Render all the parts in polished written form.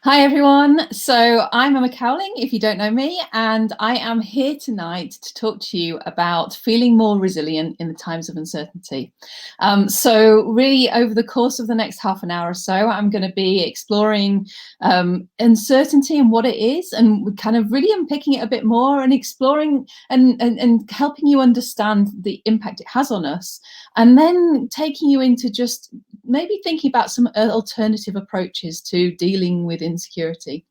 Hi everyone. So I'm Emma Cowling, if you don't know me, and I am here tonight to talk to you about feeling more resilient in the times of uncertainty. So really over the course of the next half an hour or so, I'm going to be exploring uncertainty and what it is, and kind of really unpicking it a bit more and exploring and helping you understand the impact it has on us, and then taking you into just maybe thinking about some alternative approaches to dealing with insecurity.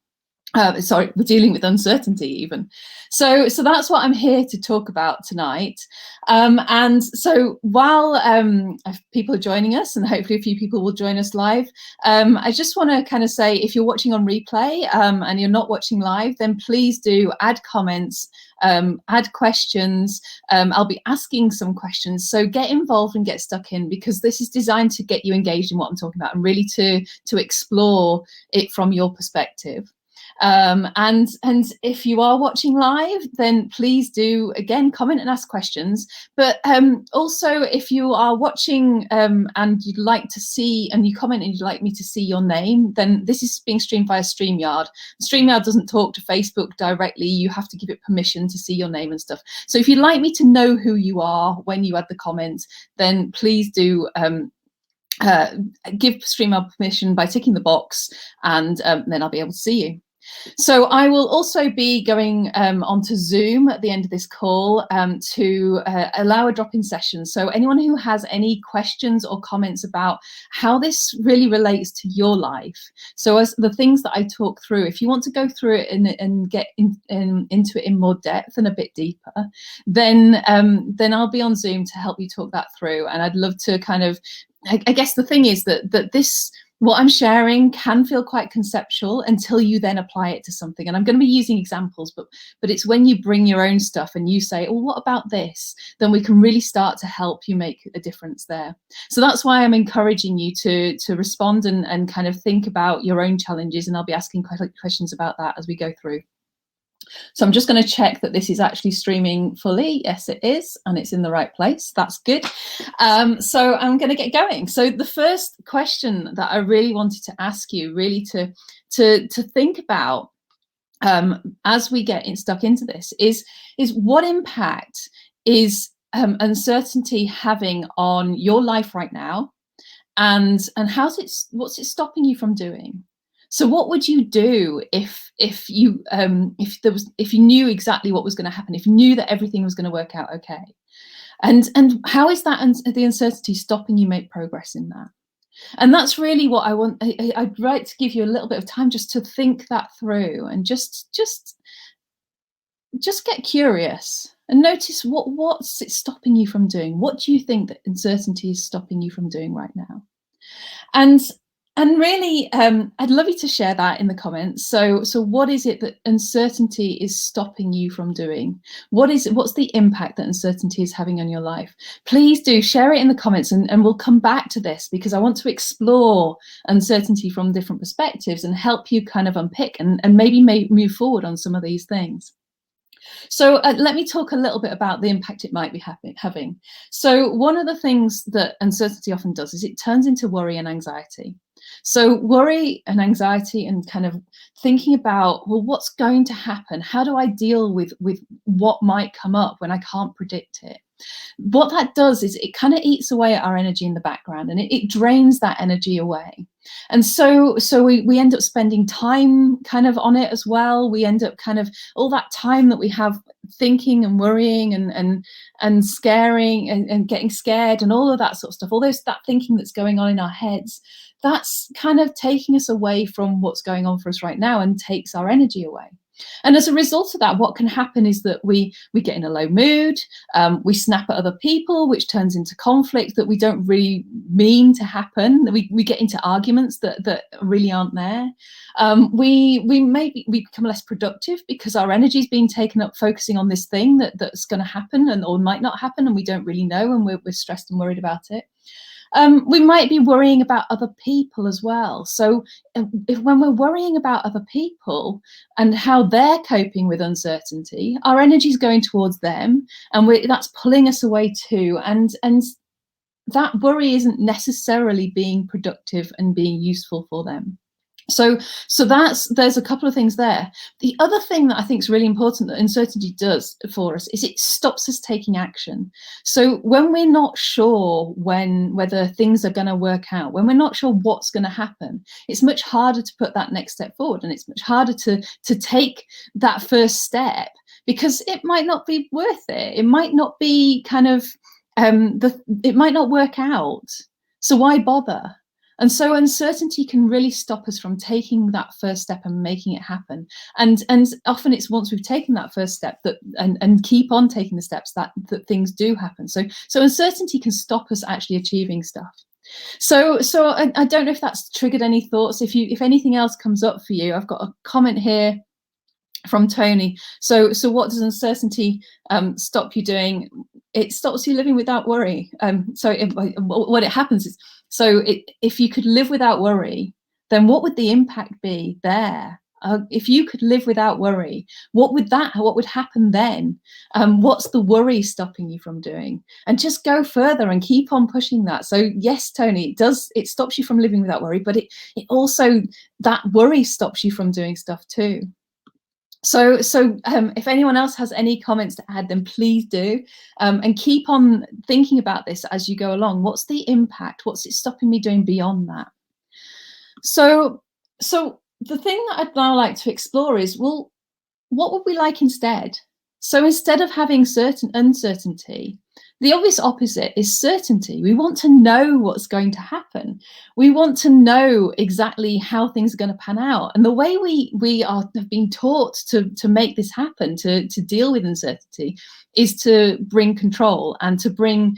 Sorry, we're dealing with uncertainty even. So that's what I'm here to talk about tonight. And so while people are joining us, and hopefully a few people will join us live, I just want to kind of say, if you're watching on replay and you're not watching live, then please do add comments, add questions. I'll be asking some questions, so get involved and get stuck in, because this is designed to get you engaged in what I'm talking about and really to explore it from your perspective. And if you are watching live, then please do again comment and ask questions. But also, if you are watching and you'd like to see, and you comment and you'd like me to see your name, then this is being streamed via StreamYard. StreamYard doesn't talk to Facebook directly. You have to give it permission to see your name and stuff. So if you'd like me to know who you are when you add the comments, then please do give StreamYard permission by ticking the box, and then I'll be able to see you. So I will also be going onto Zoom at the end of this call to allow a drop-in session. So anyone who has any questions or comments about how this really relates to your life, so as the things that I talk through, if you want to go through it and get into it in more depth and a bit deeper, then I'll be on Zoom to help you talk that through. And I'd love to kind of, I guess the thing is that this, what I'm sharing can feel quite conceptual until you then apply it to something. And I'm going to be using examples, but it's when you bring your own stuff and you say, oh, what about this? Then we can really start to help you make a difference there. So that's why I'm encouraging you to respond and kind of think about your own challenges. And I'll be asking questions about that as we go through. So I'm just going to check that this is actually streaming fully. Yes, it is, and it's in the right place. That's good. So I'm going to get going. So the first question that I really wanted to ask you, really to think about as we get stuck into this, is what impact is uncertainty having on your life right now, and what's it stopping you from doing? So what would you do if you knew exactly what was going to happen, if you knew that everything was going to work out okay? And how is that the uncertainty stopping you make progress in that? And that's really what I want. I'd like to give you a little bit of time just to think that through, and just get curious and notice what's it stopping you from doing. What do you think that uncertainty is stopping you from doing right now? And really, I'd love you to share that in the comments. So what is it that uncertainty is stopping you from doing? What's the impact that uncertainty is having on your life? Please do share it in the comments, and we'll come back to this, because I want to explore uncertainty from different perspectives and help you kind of unpick and maybe move forward on some of these things. So let me talk a little bit about the impact it might be having. So one of the things that uncertainty often does is it turns into worry and anxiety. So worry and anxiety, and kind of thinking about, well, what's going to happen? How do I deal with what might come up when I can't predict it? What that does is it kind of eats away at our energy in the background, and it drains that energy away. And so we end up spending time kind of on it as well. We end up kind of all that time that we have thinking and worrying and scaring and getting scared and all of that sort of stuff, all that thinking that's going on in our heads, that's kind of taking us away from what's going on for us right now and takes our energy away. And as a result of that, what can happen is that we get in a low mood, we snap at other people, which turns into conflict that we don't really mean to happen. We get into arguments that really aren't there. We become less productive because our energy is being taken up focusing on this thing that's going to happen or might not happen, and we don't really know, and we're stressed and worried about it. We might be worrying about other people as well. So when we're worrying about other people and how they're coping with uncertainty, our energy is going towards them, and that's pulling us away too. And that worry isn't necessarily being productive and being useful for them. So there's a couple of things there. The other thing that I think is really important that uncertainty does for us is it stops us taking action. So when we're not sure whether things are going to work out, when we're not sure what's going to happen, it's much harder to put that next step forward, and it's much harder to take that first step, because it might not be worth it. It might not be kind of it might not work out. So why bother? And so uncertainty can really stop us from taking that first step and making it happen. And often it's once we've taken that first step that and keep on taking the steps that things do happen. So uncertainty can stop us actually achieving stuff. So I don't know if that's triggered any thoughts. If anything else comes up for you, I've got a comment here from Tony. So what does uncertainty stop you doing? It stops you living without worry. What it happens is, if you could live without worry, then what would the impact be there? If you could live without worry, what would happen then? What's the worry stopping you from doing? And just go further and keep on pushing that. So yes, Tony, it stops you from living without worry, but it also, that worry stops you from doing stuff too. So if anyone else has any comments to add, then please do, and keep on thinking about this as you go along. What's the impact? What's it stopping me doing beyond that? So the thing that I'd now like to explore is, well, what would we like instead? So instead of having uncertainty, the obvious opposite is certainty. We want to know what's going to happen. We want to know exactly how things are going to pan out. And the way we have been taught to make this happen, to deal with uncertainty, is to bring control and to bring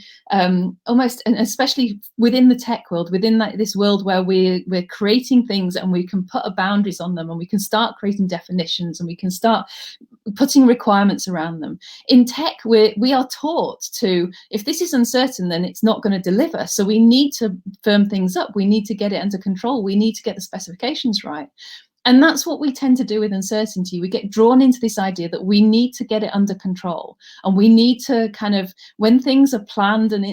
almost, and especially within the tech world, within this world where we're creating things and we can put boundaries on them, and we can start creating definitions, and we can start putting requirements around them. In tech, we are taught to, if this is uncertain, then it's not going to deliver. So we need to firm things up. We need to get it under control. We need to get the specifications right. And that's what we tend to do with uncertainty. We get drawn into this idea that we need to get it under control, and we need to kind of, when things are planned and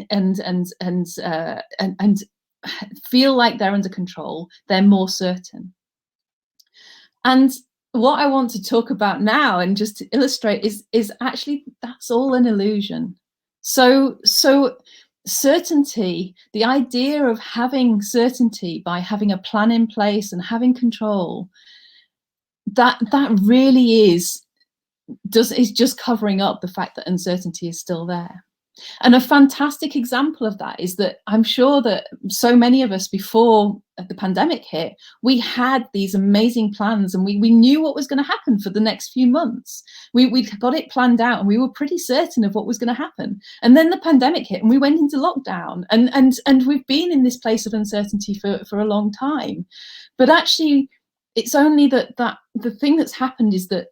feel like they're under control, they're more certain. And what I want to talk about now, and just to illustrate, is actually that's all an illusion. So certainty, the idea of having certainty by having a plan in place and having control, that really is just covering up the fact that uncertainty is still there. And a fantastic example of that is that I'm sure that so many of us, before the pandemic hit, we had these amazing plans, and we knew what was going to happen for the next few months. We'd got it planned out, and we were pretty certain of what was going to happen. And then the pandemic hit, and we went into lockdown, and we've been in this place of uncertainty for a long time. But actually, it's only that the thing that's happened is that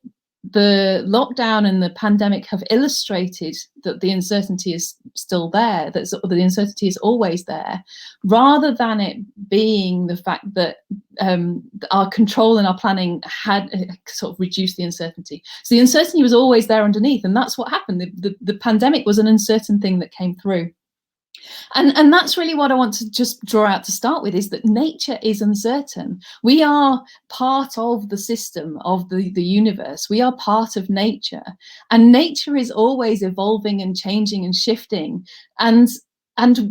the lockdown and the pandemic have illustrated that the uncertainty is still there, that the uncertainty is always there, rather than it being the fact that our control and our planning had sort of reduced the uncertainty. So the uncertainty was always there underneath, and that's what happened. The pandemic was an uncertain thing that came through. And that's really what I want to just draw out to start with, is that nature is uncertain. We are part of the system of the universe. We are part of nature, and nature is always evolving and changing and shifting, and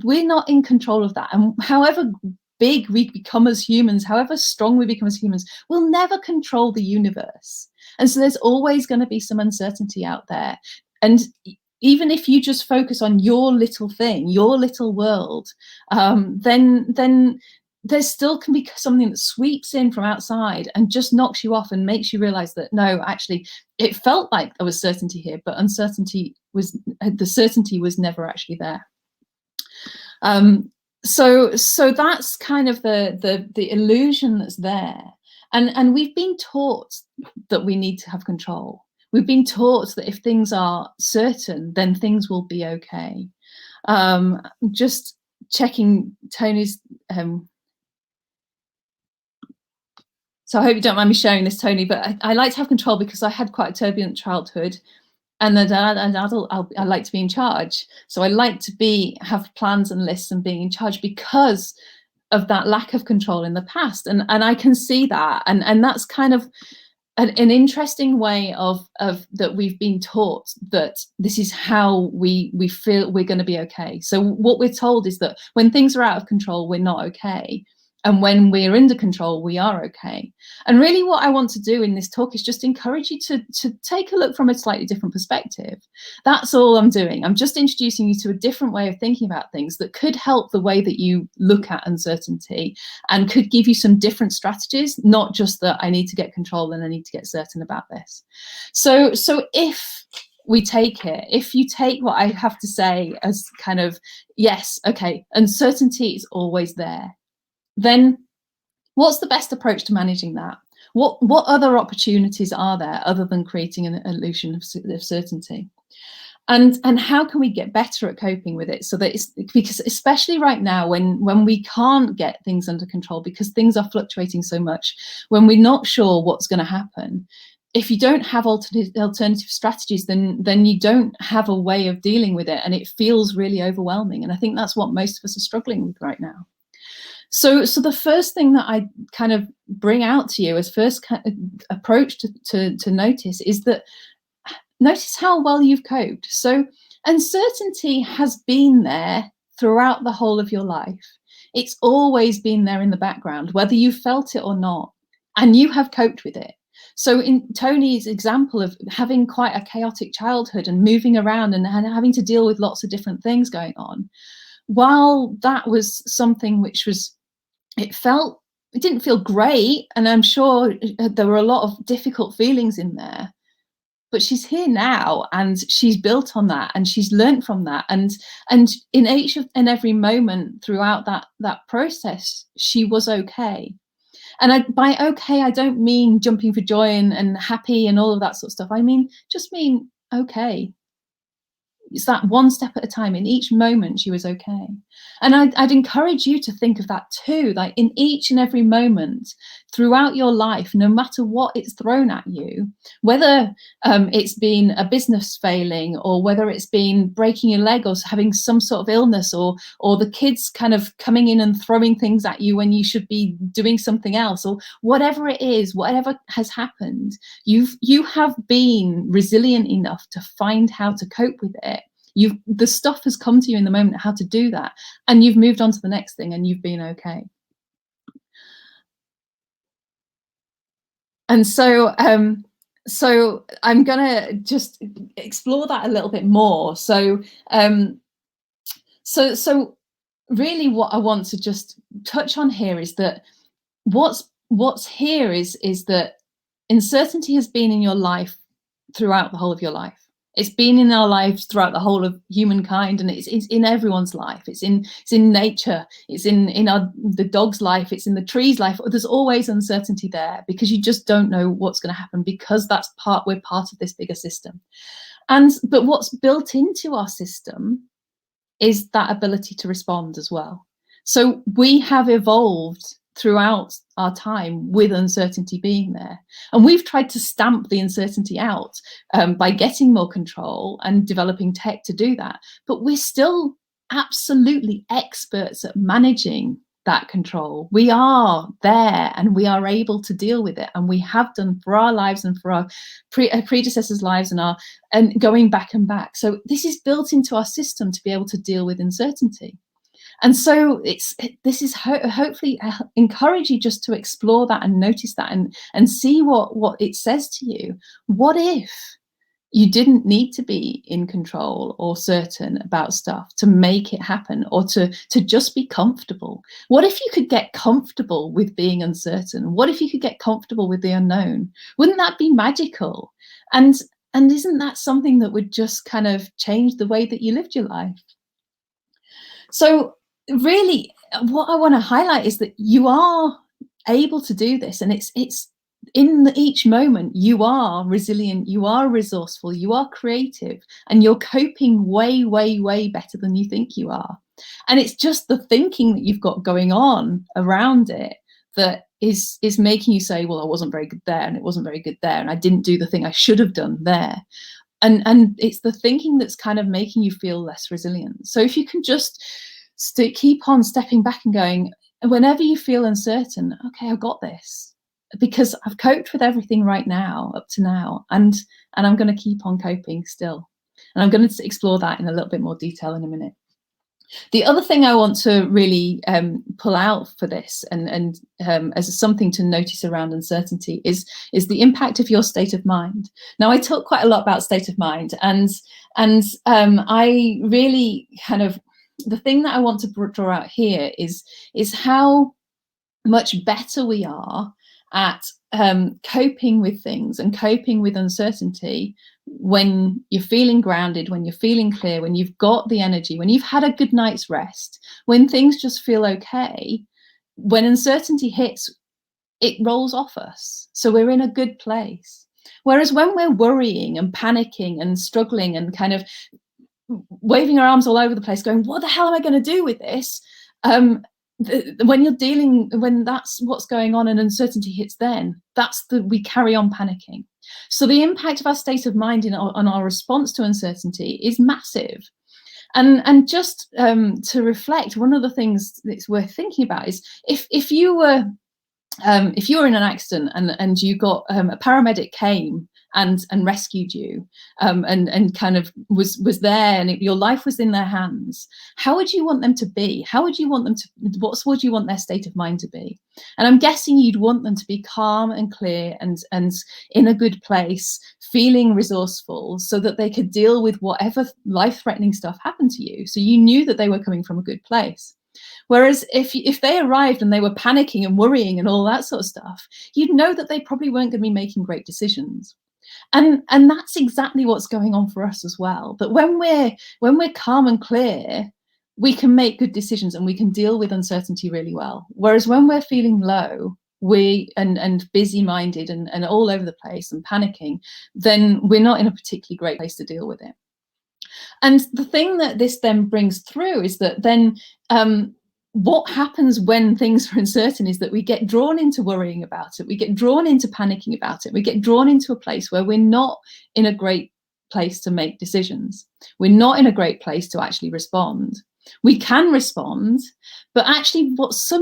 we're not in control of that. And however big we become as humans, however strong we become as humans, we'll never control the universe. And so there's always going to be some uncertainty out there. And even if you just focus on your little thing, your little world, then there still can be something that sweeps in from outside and just knocks you off and makes you realize that, no, actually, it felt like there was certainty here, but the certainty was never actually there. So that's kind of the illusion that's there. And we've been taught that we need to have control. We've been taught that if things are certain, then things will be okay. Just checking Tony's. So I hope you don't mind me sharing this, Tony, but I like to have control because I had quite a turbulent childhood. And as an adult, I like to be in charge. So I like to have plans and lists and being in charge because of that lack of control in the past. And I can see that. And that's kind of an interesting way of that we've been taught that this is how we feel we're going to be okay. So what we're told is that when things are out of control, we're not okay. And when we're under control, we are okay. And really what I want to do in this talk is just encourage you to take a look from a slightly different perspective. That's all I'm doing. I'm just introducing you to a different way of thinking about things that could help the way that you look at uncertainty and could give you some different strategies, not just that I need to get control and I need to get certain about this. So if we take it, if you take what I have to say as kind of, yes, okay, uncertainty is always there, then what's the best approach to managing that? What other opportunities are there other than creating an illusion of certainty? And how can we get better at coping with it? So that it's, because especially right now when we can't get things under control because things are fluctuating so much, when we're not sure what's going to happen, if you don't have alternative strategies, then you don't have a way of dealing with it, and it feels really overwhelming. And I think that's what most of us are struggling with right now. So the first thing that I kind of bring out to you as first kind of approach to notice is that notice how well you've coped. So uncertainty has been there throughout the whole of your life. It's always been there in the background, whether you felt it or not, and you have coped with it. So in Tony's example of having quite a chaotic childhood and moving around and having to deal with lots of different things going on, while that was something which was, it didn't feel great, and I'm sure there were a lot of difficult feelings in there, but she's here now and she's built on that and she's learned from that, and in each and every moment throughout that process she was okay. And by okay, I don't mean jumping for joy and happy and all of that sort of stuff. I mean okay. It's that one step at a time. In each moment she was okay. And I'd encourage you to think of that too, like in each and every moment throughout your life, no matter what it's thrown at you, whether it's been a business failing, or whether it's been breaking your leg, or having some sort of illness, or the kids kind of coming in and throwing things at you when you should be doing something else, or whatever it is, whatever has happened, you have been resilient enough to find how to cope with it. The stuff has come to you in the moment how to do that, and you've moved on to the next thing and you've been okay. And so I'm gonna just explore that a little bit more. So really what I want to just touch on here is that what's here is that uncertainty has been in your life throughout the whole of your life. It's been in our lives throughout the whole of humankind, and it's in everyone's life. It's in nature. It's in the dog's life. It's in the tree's life. There's always uncertainty there because you just don't know what's going to happen, because we're part of this bigger system. But what's built into our system is that ability to respond as well. So we have evolved throughout our time with uncertainty being there, and we've tried to stamp the uncertainty out by getting more control and developing tech to do that, but we're still absolutely experts at managing that control. We are there and we are able to deal with it, and we have done for our lives and for our predecessors' lives and going back and back. So this is built into our system to be able to deal with uncertainty. And so this is hopefully encourage you just to explore that and notice that and see what it says to you. What if you didn't need to be in control or certain about stuff to make it happen, or to just be comfortable? What if you could get comfortable with being uncertain? What if you could get comfortable with the unknown? Wouldn't that be magical? And isn't that something that would just kind of change the way that you lived your life? So really what I want to highlight is that you are able to do this, and it's in each moment you are resilient, you are resourceful, you are creative, and you're coping way, way, way better than you think you are. And it's just the thinking that you've got going on around it that is making you say, well, I wasn't very good there, and it wasn't very good there, and I didn't do the thing I should have done there. And it's the thinking that's kind of making you feel less resilient. So if you can just keep on stepping back and going, whenever you feel uncertain, okay, I've got this, because I've coped with everything right now up to now, and I'm going to keep on coping still. And I'm going to explore that in a little bit more detail in a minute. The other thing I want to really pull out for this, and as something to notice around uncertainty, is the impact of your state of mind. Now, I talk quite a lot about state of mind, and I really kind of, the thing that I want to draw out here is how much better we are at coping with things and coping with uncertainty when you're feeling grounded, when you're feeling clear, when you've got the energy, when you've had a good night's rest, when things just feel okay. When uncertainty hits, it rolls off us. So we're in a good place. Whereas when we're worrying and panicking and struggling and kind of waving our arms all over the place, going, what the hell am I going to do with this? When that's what's going on and uncertainty hits, then we carry on panicking. So the impact of our state of mind on our response to uncertainty is massive. And just to reflect, one of the things that's worth thinking about is if you were in an accident and you got a paramedic came and rescued you, and kind of was there, and your life was in their hands, how would you want them to be? What would you want their state of mind to be? And I'm guessing you'd want them to be calm and clear and in a good place, feeling resourceful, so that they could deal with whatever life-threatening stuff happened to you. So you knew that they were coming from a good place. Whereas if they arrived and they were panicking and worrying and all that sort of stuff, you'd know that they probably weren't going to be making great decisions. And that's exactly what's going on for us as well. But when we're calm and clear, we can make good decisions and we can deal with uncertainty really well. Whereas when we're feeling low, and busy-minded and all over the place and panicking, then we're not in a particularly great place to deal with it. And the thing that this then brings through is that then what happens when things are uncertain is that we get drawn into worrying about it. We get drawn into panicking about it. We get drawn into a place where we're not in a great place to make decisions. We're not in a great place to actually respond. We can respond, but actually what's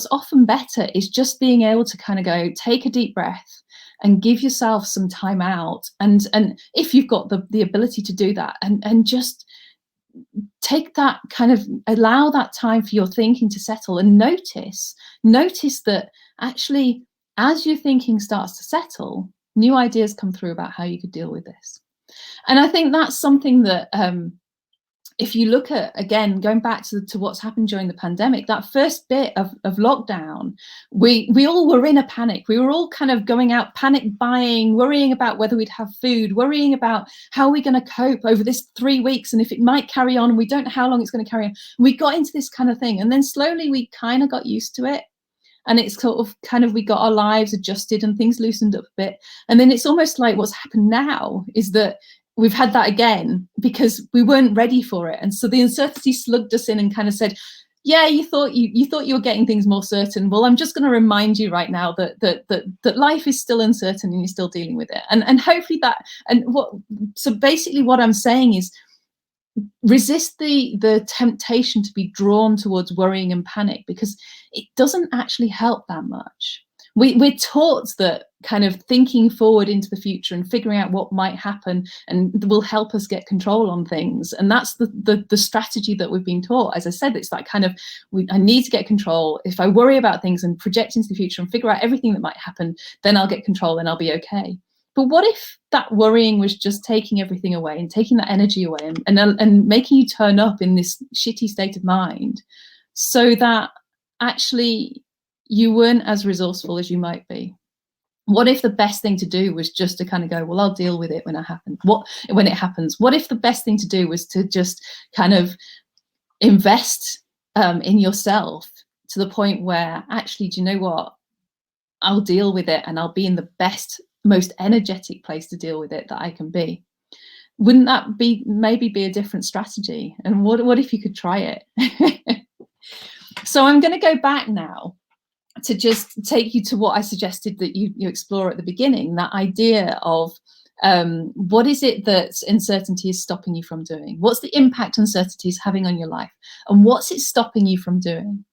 often better is just being able to kind of go, take a deep breath and give yourself some time out. And if you've got the ability to do that, and just take that kind of, allow that time for your thinking to settle, and notice that actually as your thinking starts to settle, new ideas come through about how you could deal with this. And I think that's something that if you look at, again, going back to what's happened during the pandemic, that first bit of lockdown, we all were in a panic. We were all kind of going out panic buying, worrying about whether we'd have food, worrying about how we're going to cope over this 3 weeks and if it might carry on, and we don't know how long it's going to carry on. We got into this kind of thing, and then slowly we kind of got used to it. And it's sort of kind of, we got our lives adjusted and things loosened up a bit. And then it's almost like what's happened now is that we've had that again because we weren't ready for it. And so the uncertainty slugged us in and kind of said, yeah, you thought you were getting things more certain. Well, I'm just going to remind you right now that life is still uncertain and you're still dealing with it. And hopefully that, so basically what I'm saying is, resist the temptation to be drawn towards worrying and panic, because it doesn't actually help that much. We're taught that kind of thinking forward into the future and figuring out what might happen and will help us get control on things. And that's the strategy that we've been taught. As I said, it's that kind of, I need to get control. If I worry about things and project into the future and figure out everything that might happen, then I'll get control and I'll be okay. But what if that worrying was just taking everything away and taking that energy away and making you turn up in this shitty state of mind, so that actually you weren't as resourceful as you might be? What if the best thing to do was just to kind of go, well, I'll deal with it when it happens. What if the best thing to do was to just kind of invest in yourself to the point where actually, do you know what? I'll deal with it and I'll be in the best, most energetic place to deal with it that I can be. Wouldn't that maybe be a different strategy? And what if you could try it? So I'm going to go back now to just take you to what I suggested that you explore at the beginning, that idea of what is it that uncertainty is stopping you from doing? What's the impact uncertainty is having on your life? And what's it stopping you from doing?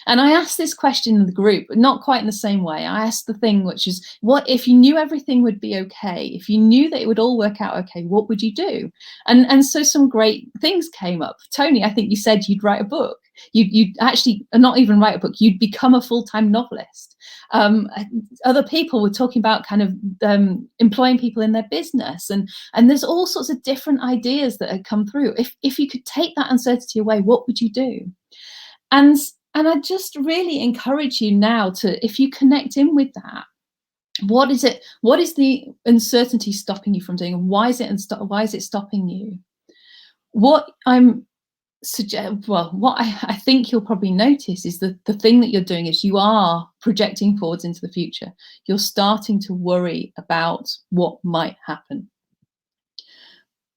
And I asked this question in the group, but not quite in the same way. I asked the thing, which is, what if you knew everything would be okay? If you knew that it would all work out okay, what would you do? And so some great things came up. Tony, I think you said you'd write a book. You'd actually not even write a book, you'd become a full-time novelist. Other people were talking about kind of employing people in their business, and there's all sorts of different ideas that had come through. If you could take that uncertainty away, what would you do? And I just really encourage you now to, if you connect in with that, what is it? What is the uncertainty stopping you from doing? And why is it stopping you? What I'm what I think you'll probably notice is that the thing that you're doing is you are projecting forwards into the future. You're starting to worry about what might happen.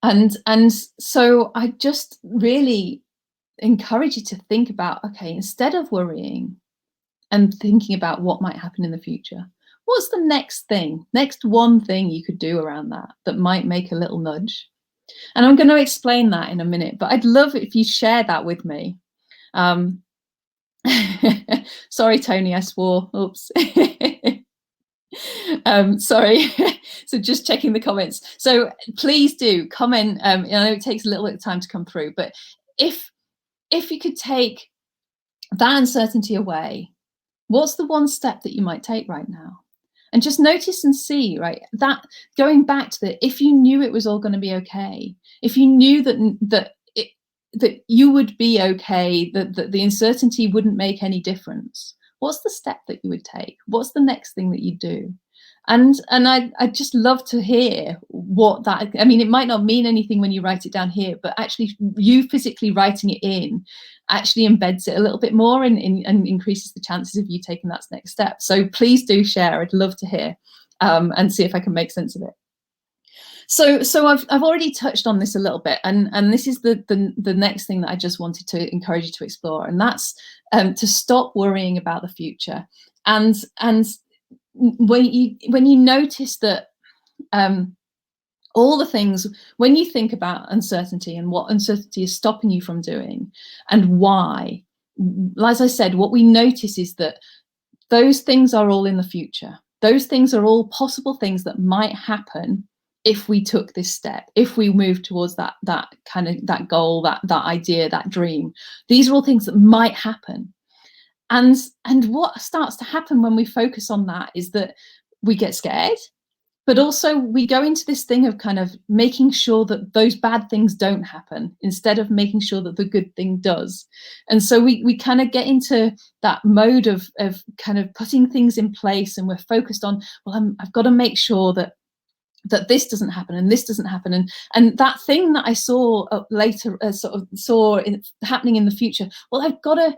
And so I just really encourage you to think about, okay, instead of worrying and thinking about what might happen in the future, what's the next one thing you could do around that might make a little nudge? And I'm going to explain that in a minute, but I'd love it if you share that with me. Sorry, Tony, I swore. Oops. Sorry. So just checking the comments. So please do comment. I know it takes a little bit of time to come through, but if you could take that uncertainty away, what's the one step that you might take right now? And just notice and see, right, that going back to if you knew it was all going to be okay, if you knew that you would be okay, that the uncertainty wouldn't make any difference, what's the step that you would take? What's the next thing that you do? And I'd just love to hear what that, I mean, it might not mean anything when you write it down here, but actually you physically writing it in actually embeds it a little bit more and increases the chances of you taking that next step. So please do share. I'd love to hear and see if I can make sense of it. So I've already touched on this a little bit, and this is the next thing that I just wanted to encourage you to explore, and that's to stop worrying about the future. And when you notice that all the things, when you think about uncertainty and what uncertainty is stopping you from doing and why, as I said, what we notice is that those things are all in the future. Those things are all possible things that might happen if we took this step, if we move towards that kind of that goal, that idea, that dream. These are all things that might happen. And what starts to happen when we focus on that is that we get scared, but also we go into this thing of kind of making sure that those bad things don't happen instead of making sure that the good thing does. And so we kind of get into that mode of kind of putting things in place, and we're focused on, well, I've got to make sure that this doesn't happen and this doesn't happen, and that thing that I saw later saw happening in the future, well, I've got to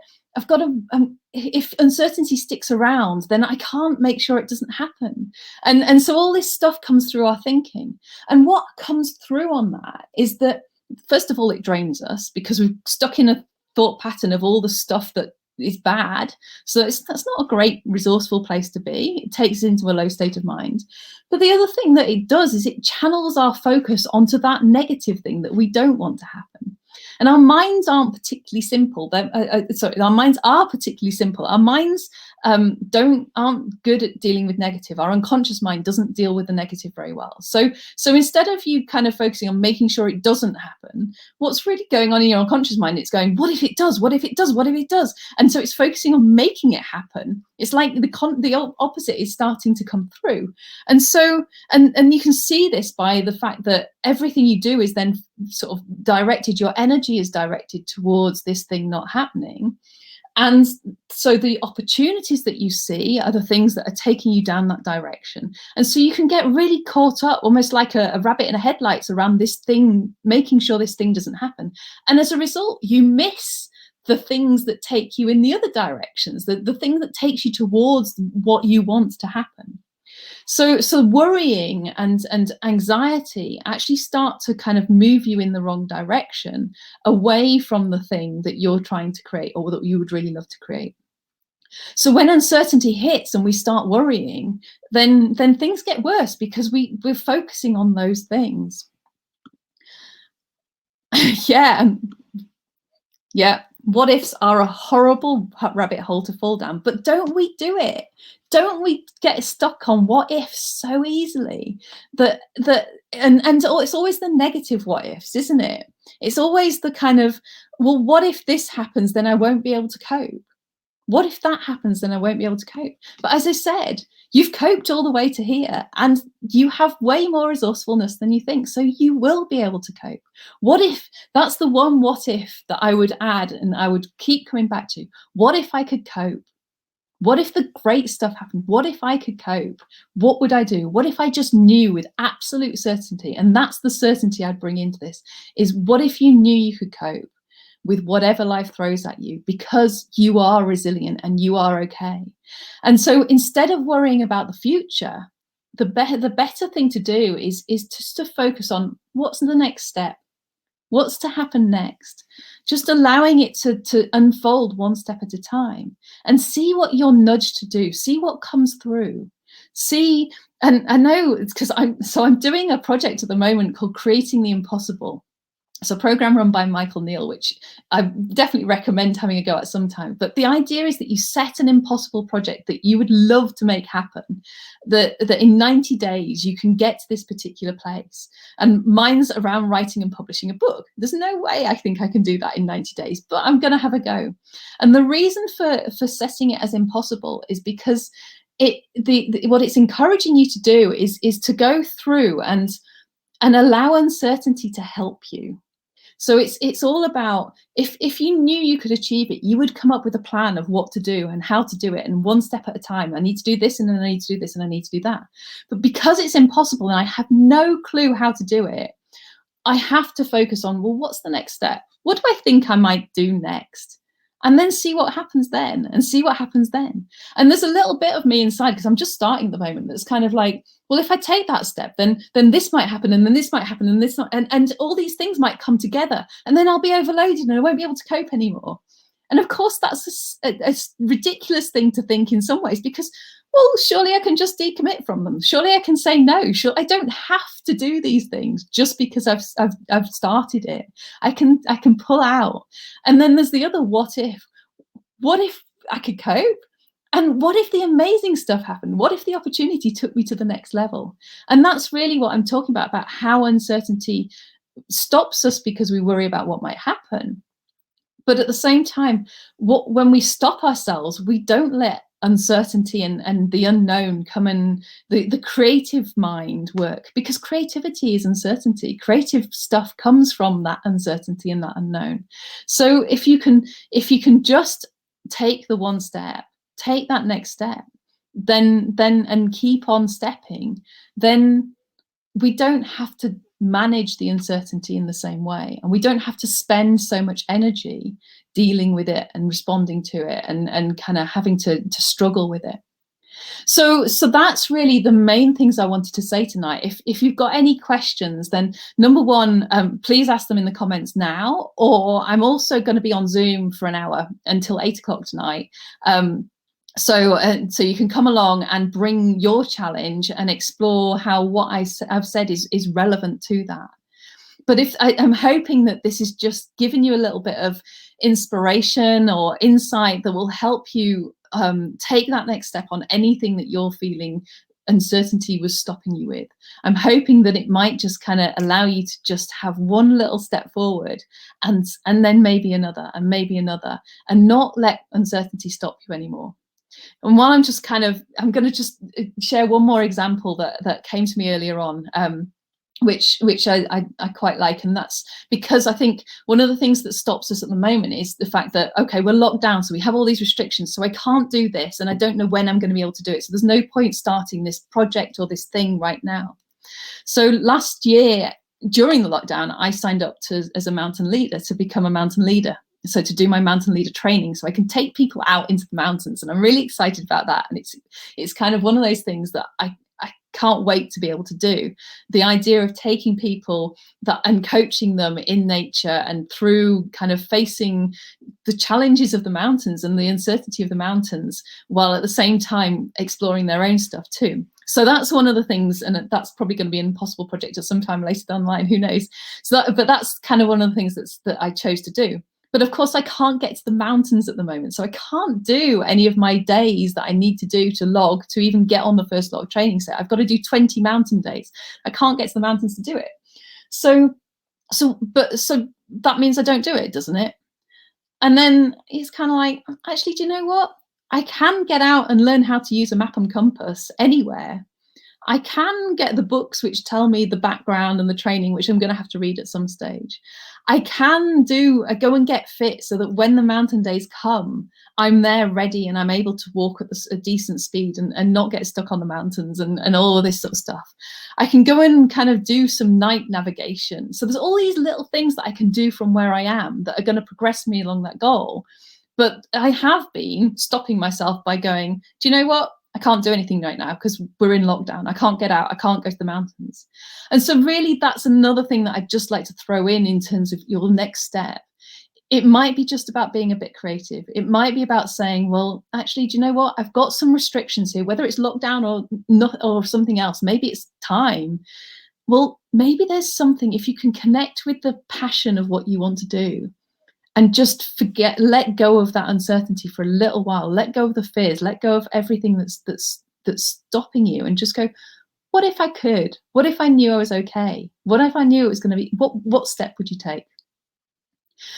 if uncertainty sticks around, then I can't make sure it doesn't happen. And so all this stuff comes through our thinking, and what comes through on that is that, first of all, it drains us because we're stuck in a thought pattern of all the stuff that is bad. So that's not a great resourceful place to be. It takes us into a low state of mind. But the other thing that it does is it channels our focus onto that negative thing that we don't want to happen. And our minds aren't particularly simple. Our minds are particularly simple. Our minds aren't good at dealing with negative. Our unconscious mind doesn't deal with the negative very well. So instead of you kind of focusing on making sure it doesn't happen, what's really going on in your unconscious mind, it's going, what if it does? What if it does? What if it does? And so it's focusing on making it happen. It's like the opposite is starting to come through. And so, and you can see this by the fact that everything you do is then sort of directed, your energy is directed towards this thing not happening. And so the opportunities that you see are the things that are taking you down that direction. And so you can get really caught up, almost like a rabbit in the headlights, around this thing, making sure this thing doesn't happen. And as a result, you miss the things that take you in the other directions, the thing that takes you towards what you want to happen. So worrying and anxiety actually start to kind of move you in the wrong direction, away from the thing that you're trying to create or that you would really love to create. So when uncertainty hits and we start worrying, then things get worse because we're focusing on those things. Yeah. What ifs are a horrible rabbit hole to fall down, but don't we do it? Don't we get stuck on what ifs so easily? And it's always the negative what ifs, isn't it? It's always the kind of, well, what if this happens, then I won't be able to cope. What if that happens, then I won't be able to cope. But as I said, you've coped all the way to here and you have way more resourcefulness than you think. So you will be able to cope. What if, that's the one what if that I would add and I would keep coming back to. What if I could cope? What if the great stuff happened? What if I could cope? What would I do? What if I just knew with absolute certainty? And that's the certainty I'd bring into this, is what if you knew you could cope with whatever life throws at you, because you are resilient and you are okay. And so instead of worrying about the future, the better thing to do is just to focus on what's the next step, what's to happen next, just allowing it to unfold one step at a time, and see what you're nudged to do, see what comes through. See, and I know it's because I'm doing a project at the moment called Creating the Impossible. It's a program run by Michael Neal, which I definitely recommend having a go at some time. But the idea is that you set an impossible project that you would love to make happen, that in 90 days you can get to this particular place. And mine's around writing and publishing a book. There's no way I think I can do that in 90 days, but I'm going to have a go. And the reason for setting it as impossible is because what it's encouraging you to do is to go through and allow uncertainty to help you. So it's all about, if you knew you could achieve it, you would come up with a plan of what to do and how to do it, and one step at a time. I need to do this, and then I need to do this, and I need to do that. But because it's impossible and I have no clue how to do it, I have to focus on, well, what's the next step? What do I think I might do next? And then see what happens then, and see what happens then. And there's a little bit of me inside, because I'm just starting at the moment, that's kind of like, well, if I take that step, then this might happen, and then this might happen, and this might, and all these things might come together, and then I'll be overloaded and I won't be able to cope anymore. And of course, that's a ridiculous thing to think in some ways, because, well, surely I can just decommit from them. Surely I can say no. Sure, I don't have to do these things just because I've started it. I can pull out. And then there's the other what if. What if I could cope? And what if the amazing stuff happened? What if the opportunity took me to the next level? And that's really what I'm talking about how uncertainty stops us because we worry about what might happen. But at the same time, when we stop ourselves, we don't let uncertainty and the unknown come in, the creative mind work, because creativity is uncertainty. Creative stuff comes from that uncertainty and that unknown. So if you can just take the one step, take that next step, then and keep on stepping, then we don't have to manage the uncertainty in the same way, and we don't have to spend so much energy dealing with it and responding to it and kind of having to struggle with it. So that's really the main things I wanted to say tonight. If you've got any questions, then number one, please ask them in the comments now, or I'm also going to be on Zoom for an hour until 8 o'clock tonight. So you can come along and bring your challenge and explore how what I've said is relevant to that. But I'm hoping that this is just giving you a little bit of inspiration or insight that will help you take that next step on anything that you're feeling uncertainty was stopping you with. I'm hoping that it might just kind of allow you to just have one little step forward and then maybe another and maybe another, and not let uncertainty stop you anymore. And while I'm going to just share one more example that came to me earlier on, which I quite like. And that's because I think one of the things that stops us at the moment is the fact that, okay, we're locked down, so we have all these restrictions, so I can't do this, and I don't know when I'm going to be able to do it. So there's no point starting this project or this thing right now. So last year, during the lockdown, I signed up as a mountain leader, to become a mountain leader. So to do my mountain leader training, so I can take people out into the mountains, and I'm really excited about that. And it's kind of one of those things that I can't wait to be able to do. The idea of taking people and coaching them in nature and through kind of facing the challenges of the mountains and the uncertainty of the mountains, while at the same time exploring their own stuff too. So that's one of the things, and that's probably going to be an impossible project at some time later down the line, who knows. But that's kind of one of the things that I chose to do. But of course, I can't get to the mountains at the moment. So I can't do any of my days that I need to do to log to even get on the first log training set. I've got to do 20 mountain days. I can't get to the mountains to do it. So that means I don't do it, doesn't it? And then it's kind of like, actually, do you know what? I can get out and learn how to use a map and compass anywhere. I can get the books which tell me the background and the training, which I'm going to have to read at some stage. I can go and get fit so that when the mountain days come, I'm there ready and I'm able to walk at a decent speed and not get stuck on the mountains and all of this sort of stuff. I can go and kind of do some night navigation. So there's all these little things that I can do from where I am that are going to progress me along that goal. But I have been stopping myself by going, do you know what? I can't do anything right now because we're in lockdown. I can't get out. I can't go to the mountains. And so really that's another thing that I'd just like to throw in terms of your next step. It might be just about being a bit creative. It might be about saying, well, actually, do you know what? I've got some restrictions here, whether it's lockdown or not, or something else. Maybe it's time. Well, maybe there's something, if you can connect with the passion of what you want to do, and just let go of that uncertainty for a little while, let go of the fears, let go of everything that's stopping you, and just go, what if I could? What if I knew I was okay? What if I knew it was going to be, what step would you take?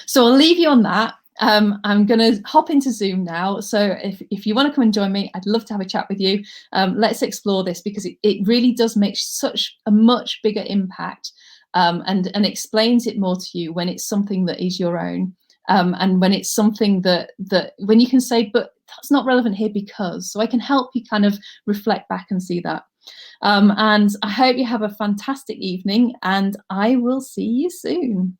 So I'll leave you on that. I'm going to hop into Zoom now. So if you want to come and join me, I'd love to have a chat with you. Let's explore this, because it really does make such a much bigger impact, and explains it more to you when it's something that is your own. And when it's something that when you can say, but that's not relevant here because, so I can help you kind of reflect back and see that. And I hope you have a fantastic evening, and I will see you soon.